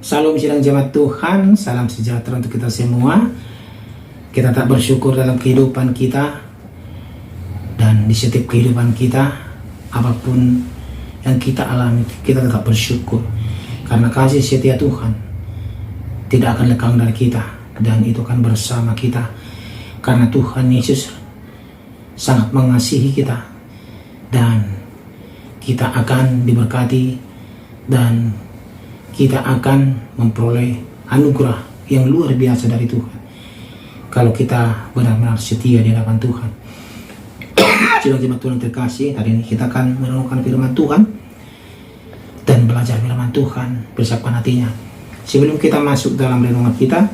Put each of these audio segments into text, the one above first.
Salam sidang jemaat Tuhan, salam sejahtera untuk kita semua. Kita tak bersyukur dalam kehidupan kita dan di setiap kehidupan kita, apapun yang kita alami, kita tetap bersyukur karena kasih setia Tuhan tidak akan lekang dari kita dan itu akan bersama kita karena Tuhan Yesus sangat mengasihi kita dan kita akan diberkati dan kita akan memperoleh anugerah yang luar biasa dari Tuhan kalau kita benar-benar setia di hadapan Tuhan. Sidang jemaat Tuhan terkasih, hari ini kita akan merenungkan firman Tuhan dan belajar firman Tuhan, persiapkan hatinya. Sebelum kita masuk dalam renungan kita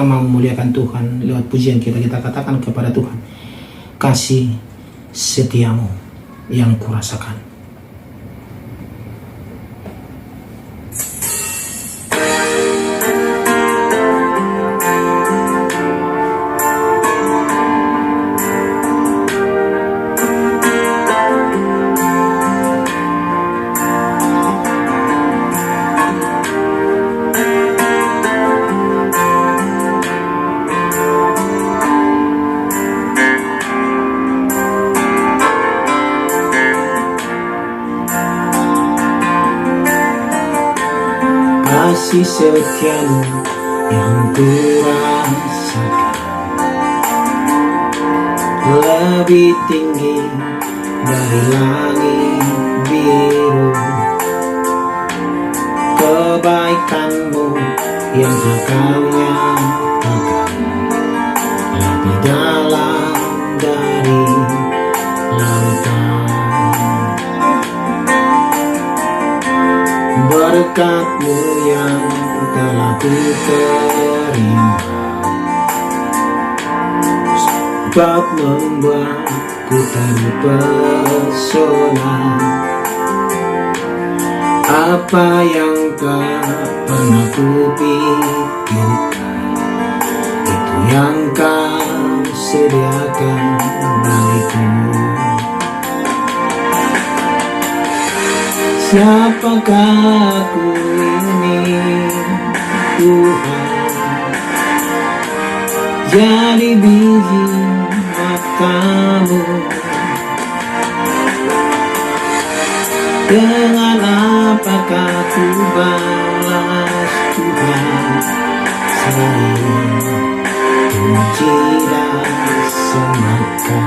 mau memuliakan Tuhan lewat pujian kita katakan kepada Tuhan, kasih setiamu yang kurasakan. Kasih setiamu yang kurasakan lebih tinggi dari langit biru. Kebaikanmu yang kau nyatakan lebih dalam dari lautan. Berkat-Mu yang telah ku terima sebab membuatku terpesona. Apa yang tak pernah ku pikirkan, itu yang Kau sediakan bagiku. Siapakah aku ini, Tuhan, jadi biji mata-Mu. Dengan apakah ku balas Tuhan selain puji dan semata.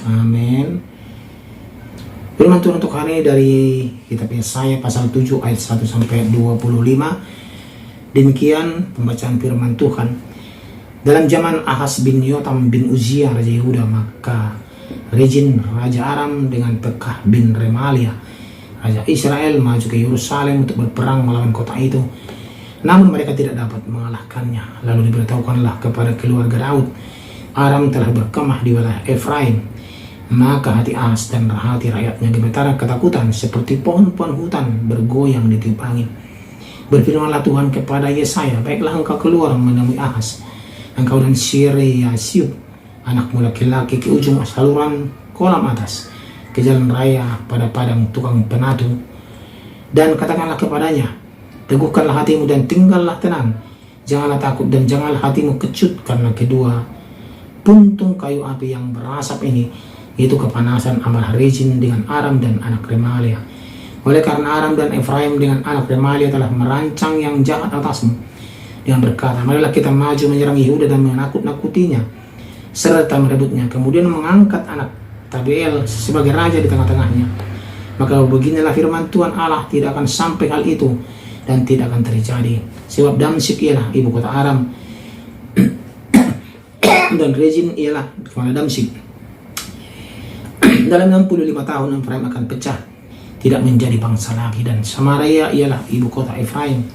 Amin. Firman Tuhan untuk hari ini dari kitab Yesaya pasal 7 ayat 1 sampai 25. Demikian pembacaan firman Tuhan. Dalam zaman Ahaz bin Yotam bin Uzziah Raja Yehuda, maka Rezin Raja Aram dengan Pekah bin Remalia Raja Israel maju ke Yerusalem untuk berperang melawan kota itu. Namun mereka tidak dapat mengalahkannya. Lalu diberitahukanlah kepada keluarga Daud, Aram telah berkemah di wilayah Efraim. Maka hati Ahaz dan hati rakyatnya gemetar ketakutan seperti pohon-pohon hutan bergoyang di tiup angin. Berfirmanlah Tuhan kepada Yesaya, baiklah engkau keluar menemui Ahaz, engkau dan Syriasiub anakmu laki-laki ke ujung saluran kolam atas, ke jalan raya pada padang tukang penatu, dan katakanlah kepadanya, teguhkanlah hatimu dan tinggallah tenang, janganlah takut dan janganlah hatimu kecut karena kedua puntung kayu api yang berasap ini, itu kepanasan amarah Rezin dengan Aram dan anak Remalia. Oleh karena Aram dan Efraim dengan anak Remalia telah merancang yang jahat atasmu, dengan berkata, marilah kita maju menyerang Yehuda dan menakut-nakutinya serta merebutnya, kemudian mengangkat anak Tabeel sebagai raja di tengah-tengahnya. Maka beginilah firman Tuhan Allah, tidak akan sampai hal itu dan tidak akan terjadi, sebab Damsyik ialah ibu kota Aram dan Rezin ialah kepala Damsyik. Dalam 65 tahun Efraim akan pecah, tidak menjadi bangsa lagi, dan Samaria ialah ibu kota Efraim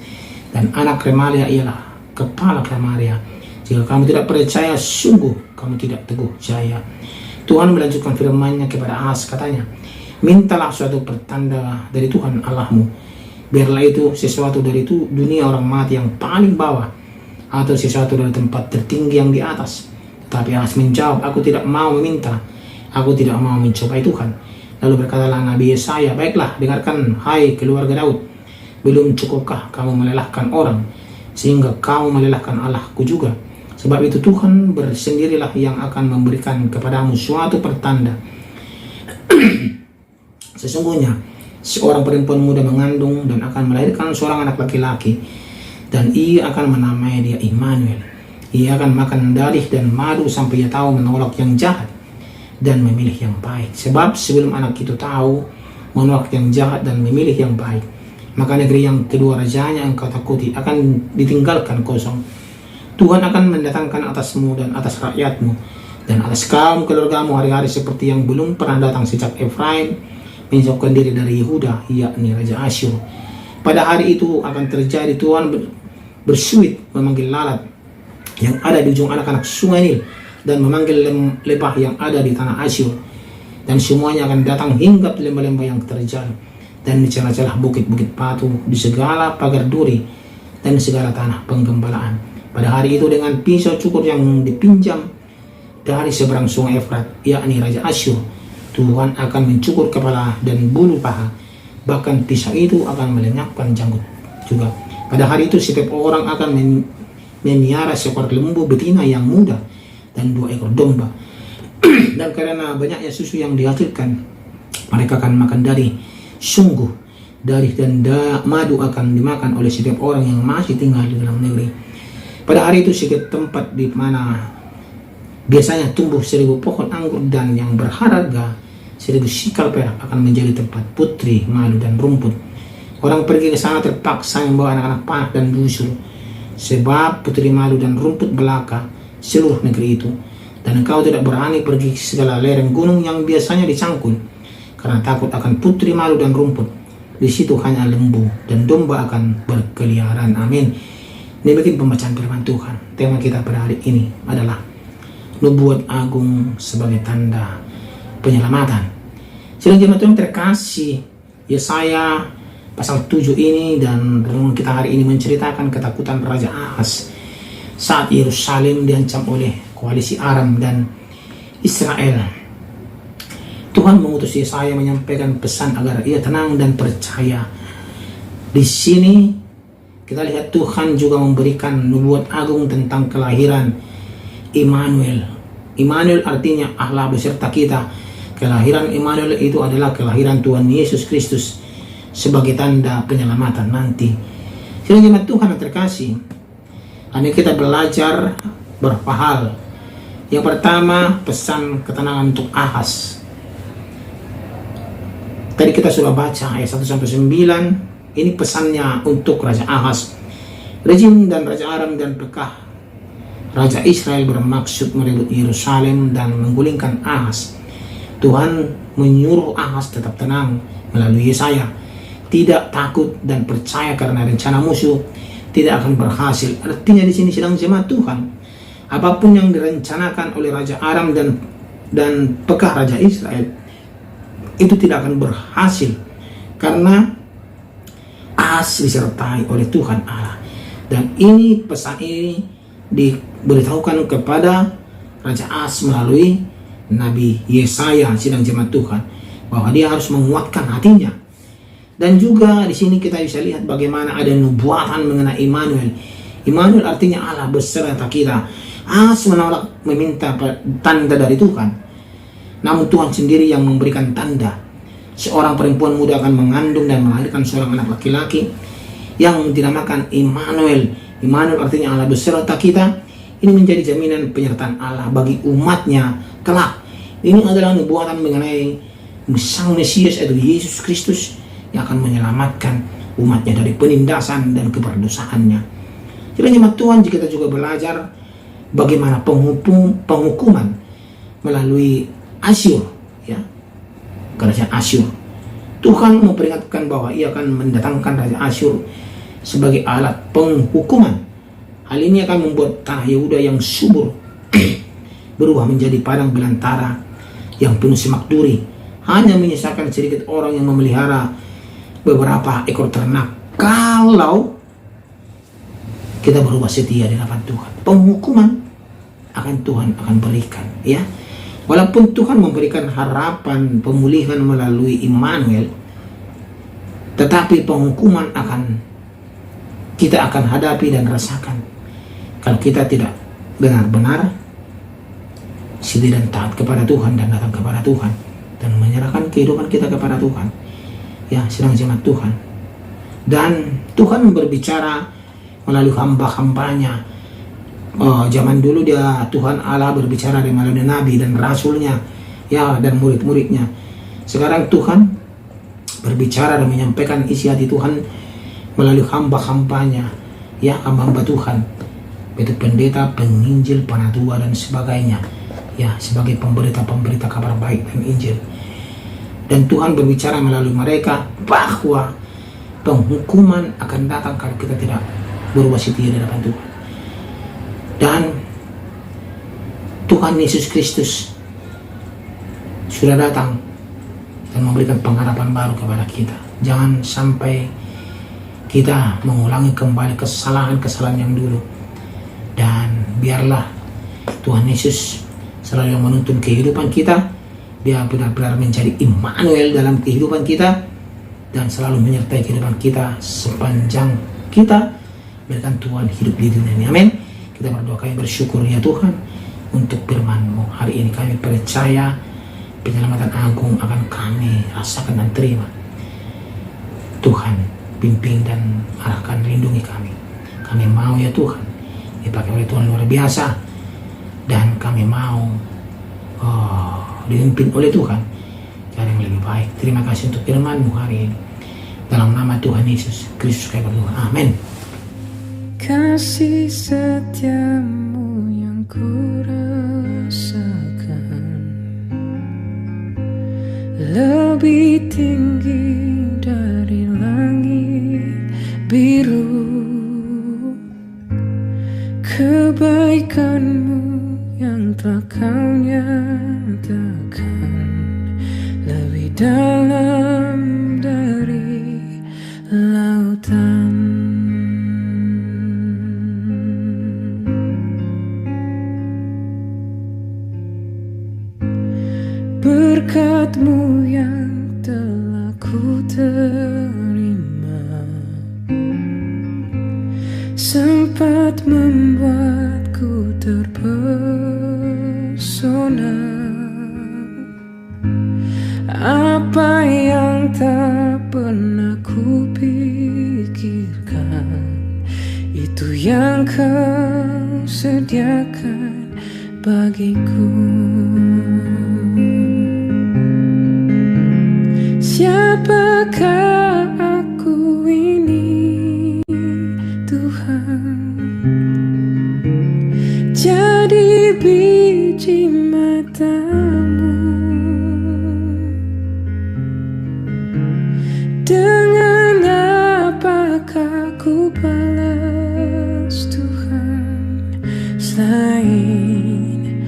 dan anak Remalia ialah kepala Samaria. Jika kamu tidak percaya, sungguh kamu tidak teguh jaya. Tuhan melanjutkan firman-Nya kepada Ahaz, katanya, mintalah suatu pertanda dari Tuhan Allahmu. Biarlah itu sesuatu dari itu dunia orang mati yang paling bawah, atau sesuatu dari tempat tertinggi yang di atas. Tetapi Ahaz menjawab, aku tidak mau meminta, aku tidak mau mencobai Tuhan. Lalu berkatalah Nabi Yesaya, baiklah dengarkan hai keluarga Daud, belum cukupkah kamu melelahkan orang, sehingga kamu melelahkan Allahku juga? Sebab itu Tuhan bersendirilah yang akan memberikan kepadamu suatu pertanda. Sesungguhnya seorang perempuan muda mengandung dan akan melahirkan seorang anak laki-laki, dan ia akan menamai dia Immanuel. Ia akan makan darih dan madu sampai ia tahu menolak yang jahat dan memilih yang baik. Sebab sebelum anak itu tahu menolak yang jahat dan memilih yang baik, maka negeri yang kedua rajanya engkau takuti akan ditinggalkan kosong. Tuhan akan mendatangkan atasmu dan atas rakyatmu dan atas kaum keluargamu hari-hari seperti yang belum pernah datang sejak Efraim menjauhkan diri dari Yehuda, yakni Raja Asyur. Pada hari itu akan terjadi Tuhan bersuit memanggil lalat yang ada di ujung anak-anak sungai Nil dan memanggil lebah yang ada di tanah Asyur, dan semuanya akan datang hinggap di lembah-lembah yang terjal dan di celah-celah bukit-bukit batu, di segala pagar duri dan di segala tanah penggembalaan. Pada hari itu dengan pisau cukur yang dipinjam dari seberang sungai Efrat, yakni Raja Asyur, Tuhan akan mencukur kepala dan bulu paha, bahkan pisau itu akan melenyapkan janggut juga. Pada hari itu setiap orang akan memiara seekor lembu betina yang muda dan 2 ekor domba. Dan karena banyaknya susu yang dihasilkan, mereka akan makan dari sungguh darih dan madu akan dimakan oleh setiap orang yang masih tinggal di dalam negeri. Pada hari itu setiap tempat di mana biasanya tumbuh 1000 pohon anggur dan yang berharga 1000 sikal perak akan menjadi tempat putri, madu dan rumput. Orang pergi ke sana terpaksa membawa anak-anak panah dan busur, sebab putri, madu dan rumput belaka seluruh negeri itu. Dan engkau tidak berani pergi ke segala lereng gunung yang biasanya dicangkul, karena takut akan putri, madu dan rumput. Di situ hanya lembu dan domba akan berkeliaran. Amin. Demikian pembacaan firman Tuhan. Tema kita pada hari ini adalah nubuat agung sebagai tanda penyelamatan. Sidang jemaat Tuhan terkasih, Yesaya pasal 7 ini dan renungan kita hari ini menceritakan ketakutan Raja Ahaz saat Yerusalem diancam oleh koalisi Aram dan Israel. Tuhan mengutus Yesaya menyampaikan pesan agar ia tenang dan percaya. Di sini kita lihat Tuhan juga memberikan nubuat agung tentang kelahiran Immanuel. Immanuel artinya Allah beserta kita. Kelahiran Immanuel itu adalah kelahiran Tuhan Yesus Kristus sebagai tanda penyelamatan nanti. Sidang jemaat Tuhan yang terkasih, hari ini kita belajar beberapa hal. Yang pertama, pesan ketenangan untuk Ahaz. Tadi kita sudah baca ayat 1-9. Ini pesannya untuk Raja Ahaz. Rezim dan Raja Aram dan Pekah Raja Israel bermaksud merebut Yerusalem dan menggulingkan Ahaz. Tuhan menyuruh Ahaz tetap tenang melalui Yesaya, tidak takut dan percaya karena rencana musuh tidak akan berhasil. Artinya di sini sedang jemaat Tuhan, apapun yang direncanakan oleh Raja Aram dan Pekah Raja Israel itu tidak akan berhasil karena Ahaz disertai oleh Tuhan Allah. Dan ini pesan ini diberitahukan kepada Raja Ahaz melalui Nabi Yesaya, sidang jemaat Tuhan, bahwa dia harus menguatkan hatinya. Dan juga di sini kita bisa lihat bagaimana ada nubuatan mengenai Immanuel. Immanuel artinya Allah beserta kita. Ahaz menolak meminta tanda dari Tuhan, namun Tuhan sendiri yang memberikan tanda. Seorang perempuan muda akan mengandung dan melahirkan seorang anak laki-laki yang dinamakan Immanuel. Immanuel artinya Allah beserta kita. Ini menjadi jaminan penyertaan Allah bagi umatnya kelak. Ini adalah nubuatan mengenai Sang Mesias, yaitu Yesus Kristus, yang akan menyelamatkan umatnya dari penindasan dan keberdosaannya. Jadi jemaat Tuhan, jika kita juga belajar bagaimana penghukuman melalui Asyur, ya, kerajaan Asyur. Tuhan memperingatkan bahwa ia akan mendatangkan Raja Asyur sebagai alat penghukuman. Hal ini akan membuat tanah Yehuda yang subur berubah menjadi padang belantara yang penuh semak duri. Hanya menyisakan sedikit orang yang memelihara beberapa ekor ternak. Kalau kita berubah setia di hadapan Tuhan, penghukuman Tuhan akan berikan, ya. Walaupun Tuhan memberikan harapan pemulihan melalui Immanuel, tetapi penghukuman kita akan hadapi dan rasakan kalau kita tidak benar-benar setia dan taat kepada Tuhan dan datang kepada Tuhan dan menyerahkan kehidupan kita kepada Tuhan. Ya, sedang jemaat Tuhan. Dan Tuhan berbicara melalui hamba-hambanya. Zaman dulu Tuhan Allah berbicara melalui nabi dan rasulnya, ya, dan murid-muridnya. Sekarang Tuhan berbicara dan menyampaikan isi hati Tuhan melalui hamba-hambanya, ya, hamba-hamba Tuhan, itu pendeta, penginjil, penatua dan sebagainya, ya, sebagai pemberita-pemberita kabar baik dan Injil. Dan Tuhan berbicara melalui mereka bahwa penghukuman akan datang kalau kita tidak berubah setia di hadapan Tuhan. Dan Tuhan Yesus Kristus sudah datang dan memberikan pengharapan baru kepada kita. Jangan sampai kita mengulangi kembali kesalahan-kesalahan yang dulu. Dan biarlah Tuhan Yesus selalu yang menuntun kehidupan kita. Dia benar-benar menjadi Immanuel dalam kehidupan kita dan selalu menyertai kehidupan kita sepanjang kita biarkan Tuhan hidup di dunia ini. Amin. Kita berdoa, kami bersyukur ya Tuhan untuk firman-Mu. Hari ini kami percaya penyelamatan agung akan kami rasakan dan terima. Tuhan, pimpin dan arahkan, lindungi kami. Kami mau ya Tuhan dipakai oleh Tuhan luar biasa, dan kami mau dipimpin oleh Tuhan cara yang lebih baik. Terima kasih untuk firman-Mu hari ini. Dalam nama Tuhan Yesus Kristus kami berdoa. Amin. Kasih setiamu yang ku rasakan lebih tinggi dari langit biru. Kebaikanmu yang telah kau nyatakan lebih dalam dari lautan. Berkat-Mu yang telah ku terima sempat membuatku terpesona. Apa yang tak pernah ku pikirkan, itu yang Kau sediakan bagiku. Siapakah aku ini, Tuhan? Jadi biji mata-Mu. Dengan apakah ku balas Tuhan, selain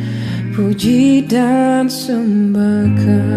puji dan sembahkan?